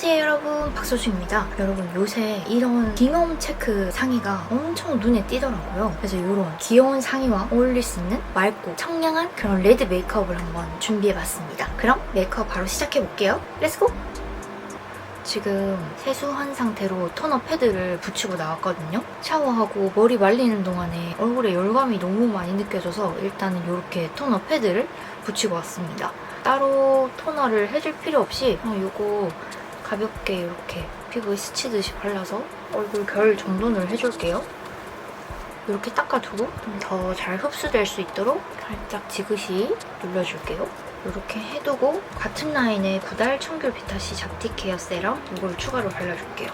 안녕하세요 여러분, 박소주입니다. 여러분, 요새 이런 깅엄 체크 상의가 엄청 눈에 띄더라고요. 그래서 이런 귀여운 상의와 어울릴 수 있는 맑고 청량한 그런 레드 메이크업을 한번 준비해봤습니다. 그럼 메이크업 바로 시작해볼게요. 렛츠고! 지금 세수한 상태로 토너 패드를 붙이고 나왔거든요. 샤워하고 머리 말리는 동안에 얼굴에 열감이 너무 많이 느껴져서 일단은 이렇게 토너 패드를 붙이고 왔습니다. 따로 토너를 해줄 필요 없이 그냥 이거 가볍게 이렇게 피부에 스치듯이 발라서 얼굴 결 정돈을 해줄게요. 이렇게 닦아두고 좀 더 잘 흡수될 수 있도록 살짝 지그시 눌러줄게요. 이렇게 해두고 같은 라인에 구달 청귤 비타C 잡티 케어 세럼 이걸 추가로 발라줄게요.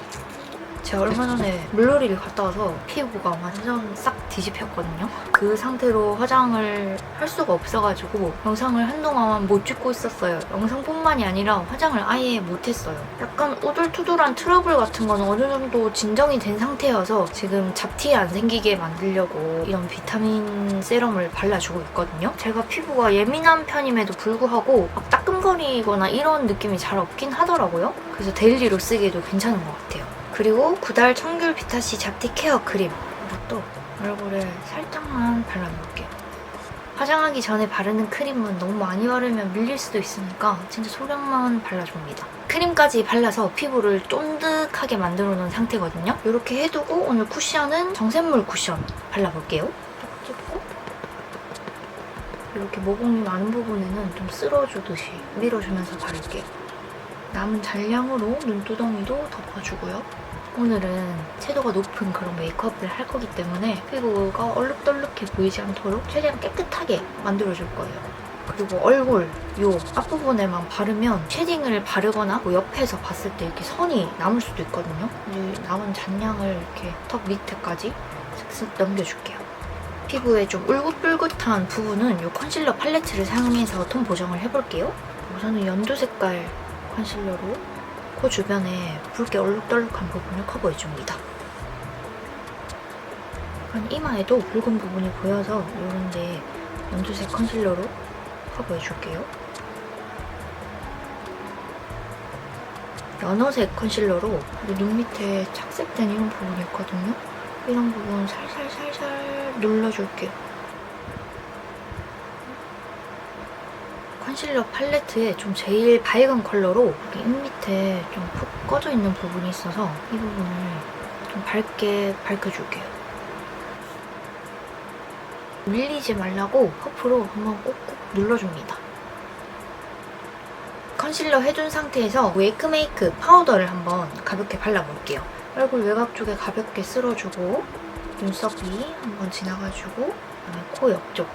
제가 얼마 전에 물놀이를 갔다 와서 피부가 완전 싹 뒤집혔거든요. 그 상태로 화장을 할 수가 없어가지고 영상을 한동안 못 찍고 있었어요. 영상뿐만이 아니라 화장을 아예 못했어요. 약간 오돌투돌한 트러블 같은 거는 어느 정도 진정이 된 상태여서 지금 잡티 안 생기게 만들려고 이런 비타민 세럼을 발라주고 있거든요. 제가 피부가 예민한 편임에도 불구하고 막 따끔거리거나 이런 느낌이 잘 없긴 하더라고요. 그래서 데일리로 쓰기에도 괜찮은 것 같아요. 그리고 구달 청귤 비타C 잡티 케어 크림 이것도 얼굴에 살짝만 발라놓을게요. 화장하기 전에 바르는 크림은 너무 많이 바르면 밀릴 수도 있으니까 진짜 소량만 발라줍니다. 크림까지 발라서 피부를 쫀득하게 만들어 놓은 상태거든요. 이렇게 해두고 오늘 쿠션은 정샘물 쿠션 발라볼게요. 딱 찍고 이렇게 모공이 많은 부분에는 좀 쓸어주듯이 밀어주면서 바를게요. 남은 잔량으로 눈두덩이도 덮어주고요. 오늘은 채도가 높은 그런 메이크업을 할 거기 때문에 피부가 얼룩덜룩해 보이지 않도록 최대한 깨끗하게 만들어줄 거예요. 그리고 얼굴 요 앞부분에만 바르면 쉐딩을 바르거나 뭐 옆에서 봤을 때 이렇게 선이 남을 수도 있거든요. 이 남은 잔량을 이렇게 턱 밑에까지 슥슥 넘겨줄게요. 피부에 좀 울긋불긋한 부분은 이 컨실러 팔레트를 사용해서 톤 보정을 해볼게요. 우선은 연두 색깔 컨실러로 코 주변에 붉게 얼룩덜룩한 부분을 커버해줍니다. 이마에도 붉은 부분이 보여서 이런데 연두색 컨실러로 커버해줄게요. 연어색 컨실러로 눈 밑에 착색된 이런 부분이 있거든요. 이런 부분 살살 눌러줄게요. 컨실러 팔레트에 좀 제일 밝은 컬러로 입 밑에 좀 푹 꺼져 있는 부분이 있어서 이 부분을 좀 밝게 밝혀줄게요. 밀리지 말라고 퍼프로 한번 꾹꾹 눌러줍니다. 컨실러 해준 상태에서 웨이크메이크 파우더를 한번 가볍게 발라볼게요. 얼굴 외곽 쪽에 가볍게 쓸어주고 눈썹 위 한번 지나가주고 그다음에 코 옆쪽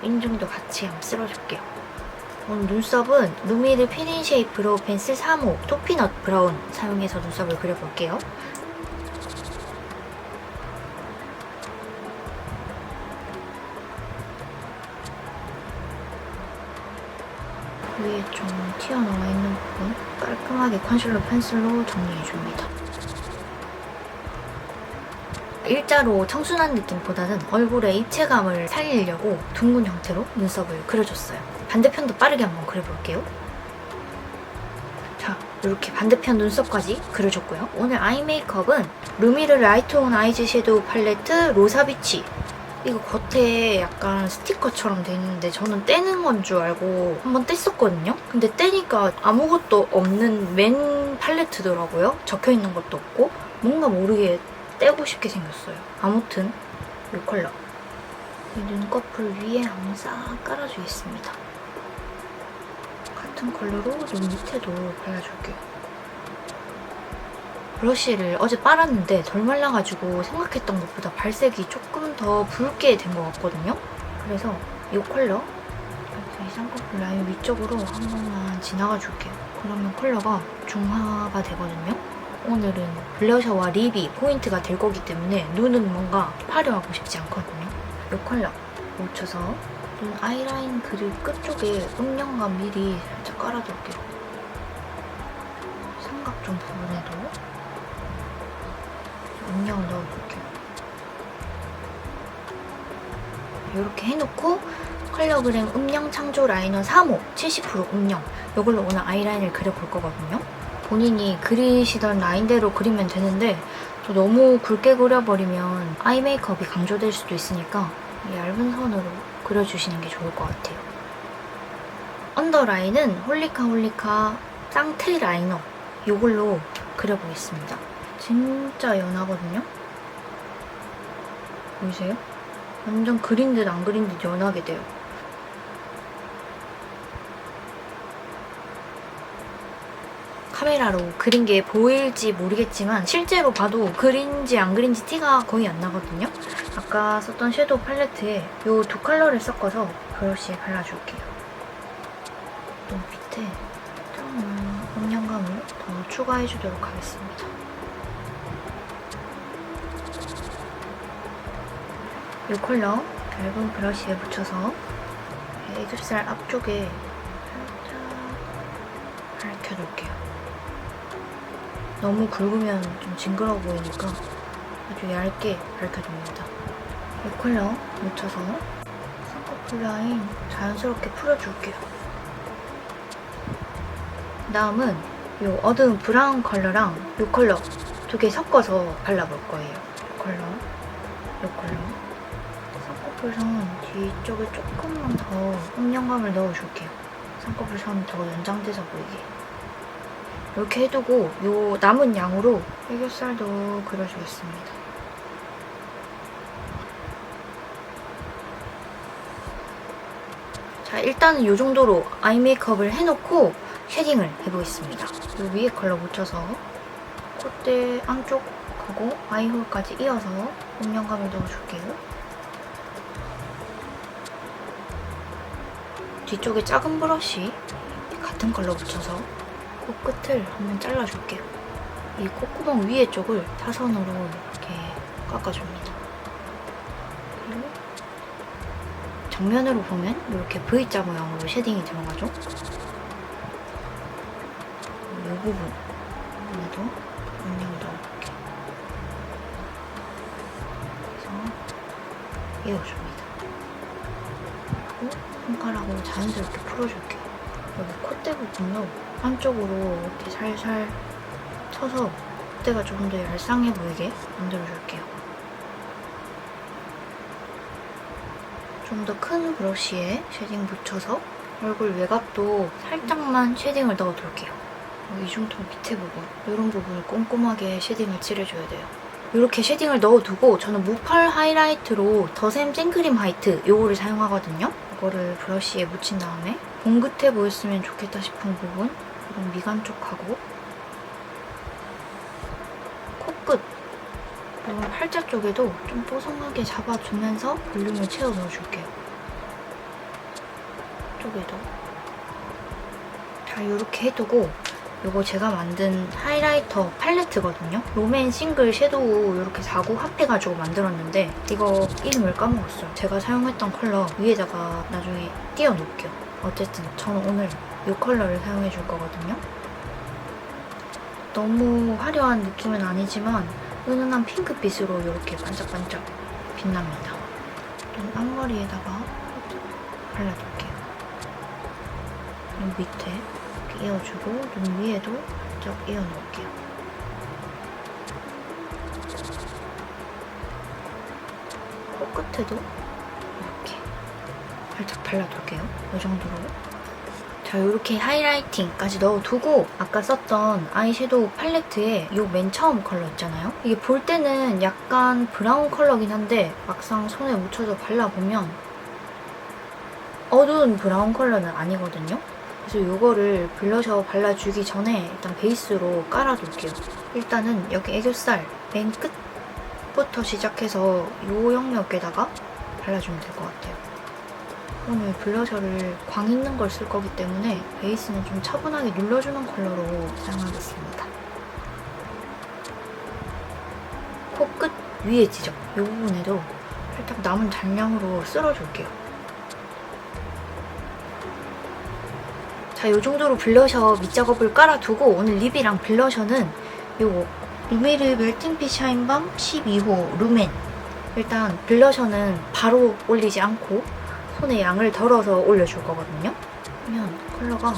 인중도 같이 한번 쓸어줄게요. 오늘 눈썹은 루미르 피닌 쉐입 브로우 펜슬 3호 토피넛 브라운 사용해서 눈썹을 그려볼게요. 위에 좀 튀어나와 있는 부분 깔끔하게 컨실러 펜슬로 정리해줍니다. 일자로 청순한 느낌보다는 얼굴에 입체감을 살리려고 둥근 형태로 눈썹을 그려줬어요. 반대편도 빠르게 한번 그려볼게요. 자, 이렇게 반대편 눈썹까지 그려줬고요. 오늘 아이 메이크업은 루미르 라이트온 아이즈 섀도우 팔레트 로사비치. 이거 겉에 약간 스티커처럼 돼 있는데 저는 떼는 건 줄 알고 한번 뗐었거든요. 근데 떼니까 아무것도 없는 맨 팔레트더라고요. 적혀있는 것도 없고 뭔가 모르게 떼고 싶게 생겼어요. 아무튼 이 컬러 이 눈꺼풀 위에 한번 싹 깔아주겠습니다. 같은 컬러로 눈 밑에도 발라줄게요. 브러쉬를 어제 빨았는데 덜 말라가지고 생각했던 것보다 발색이 조금 더 붉게 된 것 같거든요. 그래서 이 컬러 이 쌍꺼풀 라인 위쪽으로 한 번만 지나가줄게요. 그러면 컬러가 중화가 되거든요. 오늘은 블러셔와 립이 포인트가 될 거기 때문에 눈은 뭔가 화려하고 싶지 않거든요. 이 컬러 묻혀서 눈 아이라인 그립 끝쪽에 음영감 미리 살짝 깔아둘게요. 삼각존 부분에도 음영을 넣어볼게요. 이렇게 해놓고 컬러그램 음영 창조 라이너 3호 70% 음영 이걸로 오늘 아이라인을 그려볼 거거든요. 본인이 그리시던 라인대로 그리면 되는데 또 너무 굵게 그려버리면 아이 메이크업이 강조될 수도 있으니까 얇은 선으로 그려주시는 게 좋을 것 같아요. 언더라인은 홀리카 쌍테 라이너 이걸로 그려보겠습니다. 진짜 연하거든요? 보이세요? 완전 그린 듯 안 그린 듯 연하게 돼요. 카메라로 그린 게 보일지 모르겠지만 실제로 봐도 그린지 안 그린지 티가 거의 안 나거든요. 아까 썼던 섀도우 팔레트에 이 두 컬러를 섞어서 브러쉬에 발라줄게요. 또 밑에 음영감을 더 추가해주도록 하겠습니다. 이 컬러 얇은 브러쉬에 묻혀서 애교살 앞쪽에 살짝 밝혀줄게요. 너무 굵으면 좀 징그러워 보이니까 아주 얇게 밝혀줍니다. 이 컬러 묻혀서 쌍꺼풀 라인 자연스럽게 풀어줄게요. 다음은 이 어두운 브라운 컬러랑 이 컬러 두 개 섞어서 발라볼 거예요. 이 컬러, 이 컬러. 쌍꺼풀 선 뒤쪽에 조금만 더 음영감을 넣어줄게요. 쌍꺼풀 선이 더 연장돼서 보이게. 이렇게 해두고 이 남은 양으로 애교살도 그려주겠습니다. 자, 일단은 이 정도로 아이 메이크업을 해놓고 쉐딩을 해보겠습니다. 이 위에 컬러 묻혀서 콧대 안쪽하고 아이홀까지 이어서 음영감을 넣어줄게요. 뒤쪽에 작은 브러쉬 같은 컬러 묻혀서 코끝을 한번 잘라줄게요. 이 콧구멍 위에 쪽을 타선으로 이렇게 깎아줍니다. 그리고 정면으로 보면 이렇게 V자 모양으로 쉐딩이 들어가죠. 이 부분에도 음영 넣어볼게요. 그래서 이어줍니다. 그리고 손가락으로 자연스럽게 풀어줄게요. 여기 콧대 부분도 한쪽으로 이렇게 살살 쳐서 콧대가 조금 더 얄쌍해 보이게 만들어줄게요. 좀 더 큰 브러쉬에 쉐딩 묻혀서 얼굴 외곽도 살짝만 쉐딩을 넣어둘게요. 이중턱 밑에 부분, 이런 부분을 꼼꼼하게 쉐딩을 칠해줘야 돼요. 이렇게 쉐딩을 넣어두고 저는 무펄 하이라이트로 더샘 생크림 화이트 이거를 사용하거든요. 이거를 브러쉬에 묻힌 다음에 봉긋해 보였으면 좋겠다 싶은 부분, 그리고 미간 쪽하고 코끝, 그리고 팔자 쪽에도 좀 뽀송하게 잡아주면서 볼륨을 채워 넣어줄게요. 쪽에도. 자, 이렇게 해두고 이거 제가 만든 하이라이터 팔레트거든요. 롬앤 싱글 섀도우 이렇게 4구 합해가지고 만들었는데 이거 이름을 까먹었어요. 제가 사용했던 컬러 위에다가 나중에 띄워놓을게요. 어쨌든 저는 오늘 이 컬러를 사용해줄 거거든요. 너무 화려한 느낌은 아니지만 은은한 핑크빛으로 이렇게 반짝반짝 빛납니다. 눈 앞머리에다가 발라줄게요. 눈 밑에 이렇게 이어주고 눈 위에도 살짝 이어놓을게요. 코끝에도 이렇게 살짝 발라둘게요. 이 정도로. 자, 이렇게 하이라이팅까지 넣어두고 아까 썼던 아이섀도우 팔레트에 이 맨 처음 컬러 있잖아요. 이게 볼 때는 약간 브라운 컬러긴 한데 막상 손에 묻혀서 발라보면 어두운 브라운 컬러는 아니거든요. 그래서 이거를 블러셔 발라주기 전에 일단 베이스로 깔아둘게요. 일단은 여기 애교살 맨 끝부터 시작해서 이 영역에다가 발라주면 될 것 같아요. 오늘 블러셔를 광 있는 걸 쓸 거기 때문에 베이스는 좀 차분하게 눌러주는 컬러로 사용하겠습니다. 코끝 위에 지점, 이 부분에도 살짝 남은 잔량으로 쓸어줄게요. 자, 이 정도로 블러셔 밑작업을 깔아두고 오늘 립이랑 블러셔는 요거 루메르 멜팅핏 샤인밤 12호 루멘. 일단 블러셔는 바로 올리지 않고 손에 양을 덜어서 올려줄 거거든요. 그러면 컬러가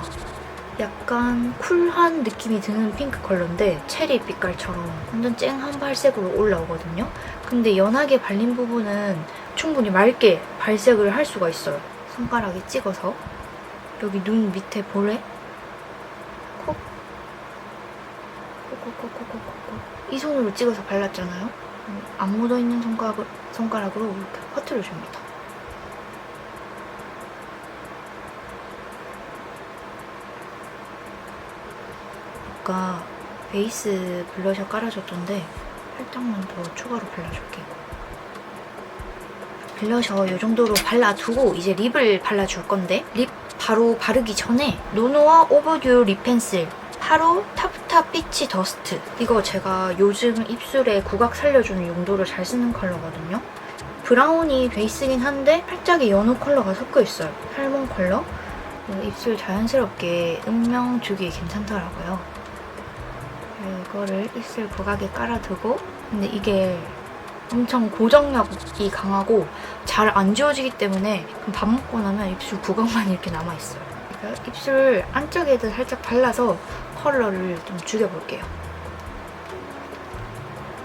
약간 쿨한 느낌이 드는 핑크 컬러인데 체리 빛깔처럼 완전 쨍한 발색으로 올라오거든요. 근데 연하게 발린 부분은 충분히 맑게 발색을 할 수가 있어요. 손가락에 찍어서 여기 눈 밑에 볼에 콕 콕콕콕콕콕콕 이 손으로 찍어서 발랐잖아요. 안 묻어있는 손가락으로 이렇게 퍼뜨려줍니다. 아까 베이스 블러셔 깔아줬던데 살짝만 더 추가로 발라줄게요. 블러셔 이 정도로 발라두고 이제 립을 발라줄 건데 립 바로 바르기 전에 노노아 오버듀 립 펜슬 파로 타프타 피치 더스트, 이거 제가 요즘 입술에 구각 살려주는 용도로 잘 쓰는 컬러거든요. 브라운이 베이스긴 한데 살짝의 연호 컬러가 섞여있어요. 살몬 컬러. 입술 자연스럽게 음영 주기에 괜찮더라고요. 이거를 입술 구각에 깔아두고, 근데 이게 엄청 고정력이 강하고 잘 안 지워지기 때문에 밥 먹고 나면 입술 구각만 이렇게 남아있어요. 그러니까 입술 안쪽에도 살짝 발라서 컬러를 좀 죽여볼게요.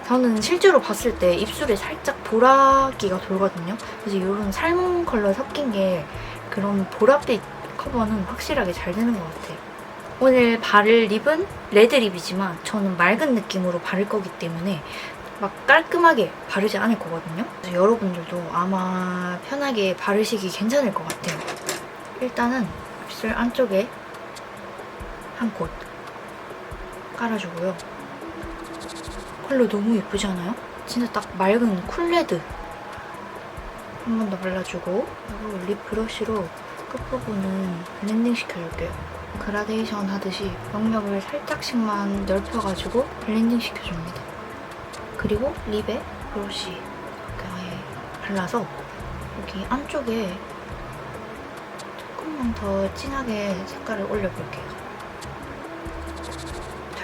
저는 실제로 봤을 때 입술에 살짝 보라기가 돌거든요. 그래서 이런 살몬 컬러 섞인 게 그런 보랏빛 커버는 확실하게 잘 되는 것 같아요. 오늘 바를 립은 레드 립이지만 저는 맑은 느낌으로 바를 거기 때문에 막 깔끔하게 바르지 않을 거거든요. 그래서 여러분들도 아마 편하게 바르시기 괜찮을 것 같아요. 일단은 입술 안쪽에 한 콧 깔아주고요. 컬러 너무 예쁘지 않아요? 진짜 딱 맑은 쿨레드 한 번 더 발라주고, 그리고 립 브러쉬로 끝부분은 블렌딩 시켜줄게요. 그라데이션 하듯이 영역을 살짝씩만 넓혀가지고 블렌딩 시켜줍니다. 그리고 립에 브러쉬 이렇게 아예 발라서 여기 안쪽에 조금만 더 진하게 색깔을 올려볼게요.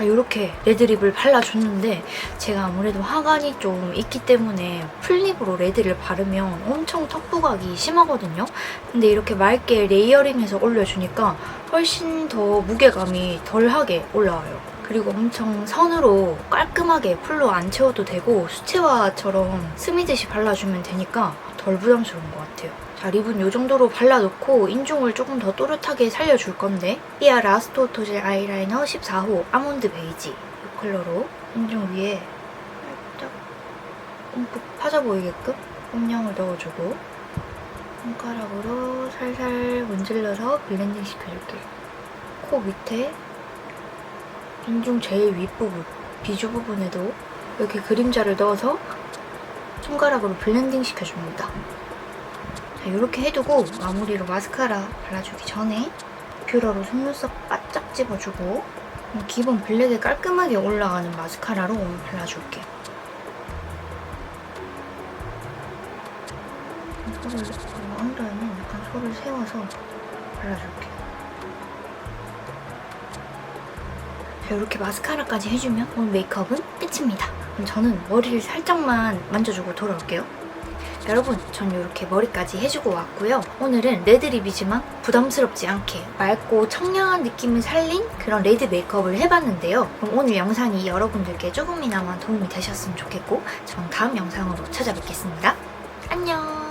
자, 이렇게 레드립을 발라줬는데 제가 아무래도 화관이 좀 있기 때문에 풀립으로 레드를 바르면 엄청 턱부각이 심하거든요. 근데 이렇게 맑게 레이어링해서 올려주니까 훨씬 더 무게감이 덜하게 올라와요. 그리고 엄청 선으로 깔끔하게 풀로 안 채워도 되고 수채화처럼 스미듯이 발라주면 되니까 덜 부담스러운 것 같아요. 자, 립은 이 정도로 발라놓고 인중을 조금 더 또렷하게 살려줄 건데 삐아 라스트 오토젤 아이라이너 14호 아몬드 베이지 이 컬러로 인중 위에 살짝 움푹 파져 보이게끔 음영을 넣어주고 손가락으로 살살 문질러서 블렌딩 시켜줄게요. 코 밑에 인중 제일 윗부분, 비주 부분에도 이렇게 그림자를 넣어서 손가락으로 블렌딩 시켜줍니다. 자, 이렇게 해두고 마무리로 마스카라 발라주기 전에 뷰러로 속눈썹 바짝 집어주고 기본 블랙에 깔끔하게 올라가는 마스카라로 오늘 발라줄게요. 언더에는 약간 손을 세워서 발라줄게요. 자, 이렇게 마스카라까지 해주면 오늘 메이크업은 끝입니다. 그럼 저는 머리를 살짝만 만져주고 돌아올게요. 여러분, 전 이렇게 머리까지 해주고 왔고요. 오늘은 레드립이지만 부담스럽지 않게 맑고 청량한 느낌을 살린 그런 레드 메이크업을 해봤는데요. 그럼 오늘 영상이 여러분들께 조금이나마 도움이 되셨으면 좋겠고 전 다음 영상으로 찾아뵙겠습니다. 안녕!